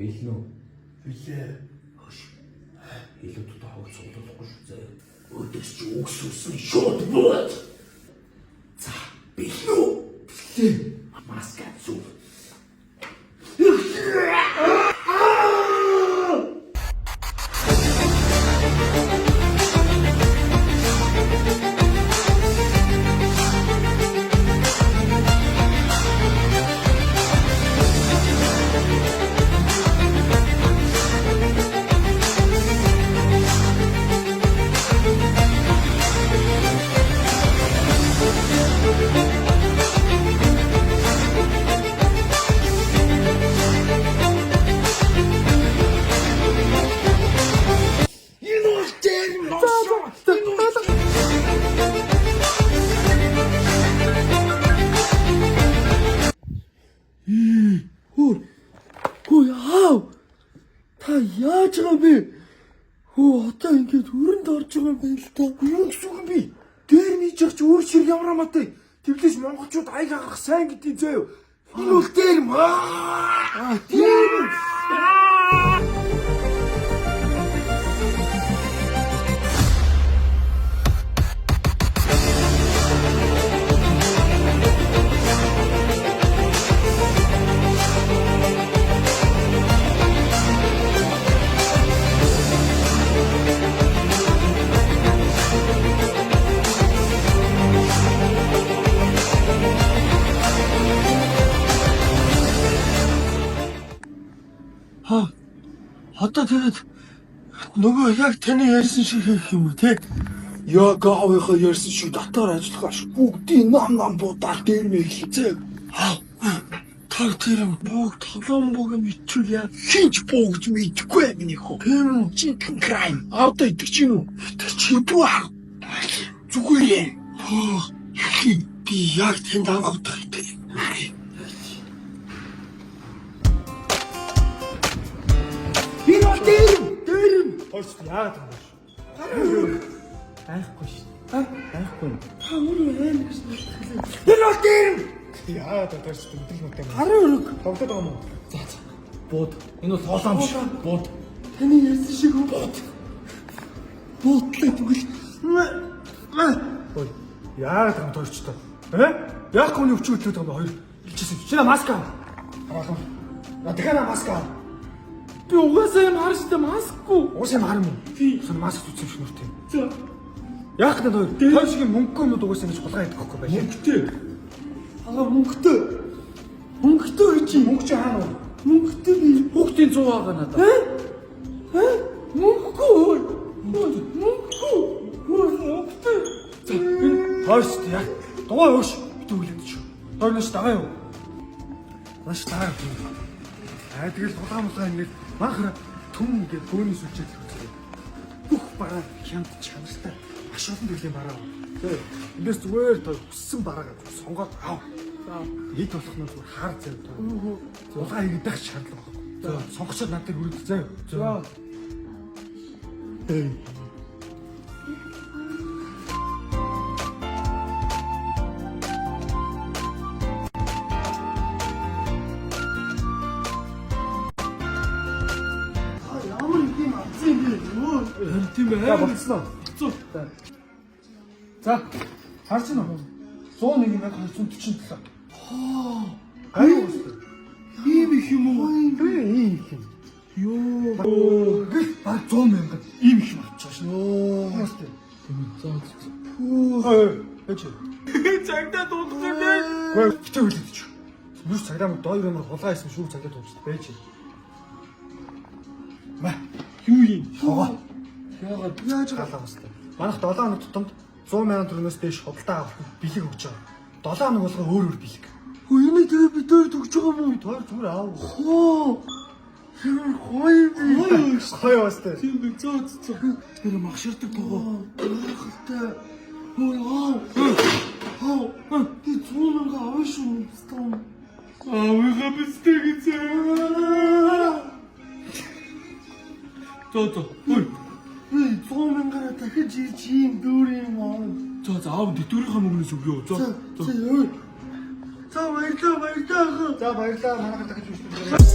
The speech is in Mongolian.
Бэлнэ үү? Билээ. Хош. Илүү тутаа хавц суулгахгүй шүү заяа. Өдөөс чи үгсүүлсэн шууд бод. За, бэлнэ үү? Билээ. Маска зүг. Та яаж байгаа юм бэ? Одоо ингэж өрөнд орж байгаа юм байна л та. Юу гэсэн юм бэ? Дээр нийж явж өөр шиг ямар амаатай. Тэвлэж монголчууд аяг авах сайн гэдгийг заяа. Энэ бол дээр маа. Тэр. Одоо тэгээд нөгөө яг таны ярьсан шиг хийх юм уу те? Яг аавынхаа ярьсан шиг дотор ажиллах аш бүгдийн нам будаар дээр мэйлцээ. Та тэр бүгд толон бүгд мэдчихвэл яа хинч бүгд мэдхгүй миний хөө. Тийм үү? Чи крайм. Одоо идэх чинь үү? Чи бүү. Зүгээр. Би яг тэнд анхудах гэдэг. Хойш яагаад юм бэ? Айхгүй шүү. Айхгүй. Та өөрөө аим гэж хэлээ. Энэ бол тийм. Яагаад таарч мэдрэл мэтэй. Харин өрөг. Тоглоод байгаа юм уу? За. Бууд. Энэ бол хоолоо биш. Бууд. Таны ярьсан шиг бууд. Буудлаа тэгвэл. Ой. Яагаад юм таарч та? Яг хүний өвчүүлээд байгаа хоёр. Хичээсэн. Шинэ маска. Хараахан. Надад маска. Би угаасаа юм харж та маскгүй. Угаасаа юм харам уу? Тийм. Сон маск үзсэн шүү нүртэй. За. Яг надад хоёр шиг мөнгөгүй юм угаасаа ингэж хулгай идэх байхгүй байх. Мөнгөтэй. Мөнгөтэй. Мөнгөтэй чи мөнгө чи хаана вэ? Мөнгөтэй би хүүхдийн 100 байгаа надад. Мөнгөгүй. Мөнгөгүй. За. Хойш яг. Дугаа өөш. Битүү хүлээд чи. Хойноос дагаа юу? Маш таа. Тэгэл хулгай ингэж махара түн гэж бөөний сүлжээд үзлээ. Бүх бараа хямд чанартай маш олон төрлийн бараа. Тэ. Эндээс зүгээр та хүссэн бараа сонгоод ав. За. Ид болох нь зүгээр хар зав та. Хулгай хийгдэх шаардлага байхгүй. За. Сонгочод надад хүрээд зав. За. Тийм ээ. За болцсон. За. Харж байна уу? 101,247. Аюу. Ийм их юм уу? Ийм их юм. Йоо. Баг 100,000. Ийм их юм болчихсон шүү. Яастай. Эч. Цагтаа дуусах юм. Гой битүү хэлээд чи. Юу цагтаа доо юмар хулгай хийсэн шүү цагтаа дуусах байж. Ма. Юу юм? Хоо. Яагаад яаж галаа басна? Манайх 7 хоног тутамд 100,000 төгрөгөөс дээш худалдаа авах бэлэг өгч байгаа. 7 хоног болгоо өөр бэлэг. Хөөе тэгээ бид өөр төгж байгаа юм уу? Тоор зүгээр аав. Хой бастай. Тийм би зөө. Тэр магширдаг байгаа. Хөлтэй. Би 100,000 авах шүү. Авах бистэй гэсэн. Хөөе. 100,000-аар дахиж ирж ийм дүүр юм аа. За аав дэдүүрийнхаа мөнгнөөс өгөө. За. За баярлаа. За баярлаа. Манайхаар дахиж үйлчлүүлээ.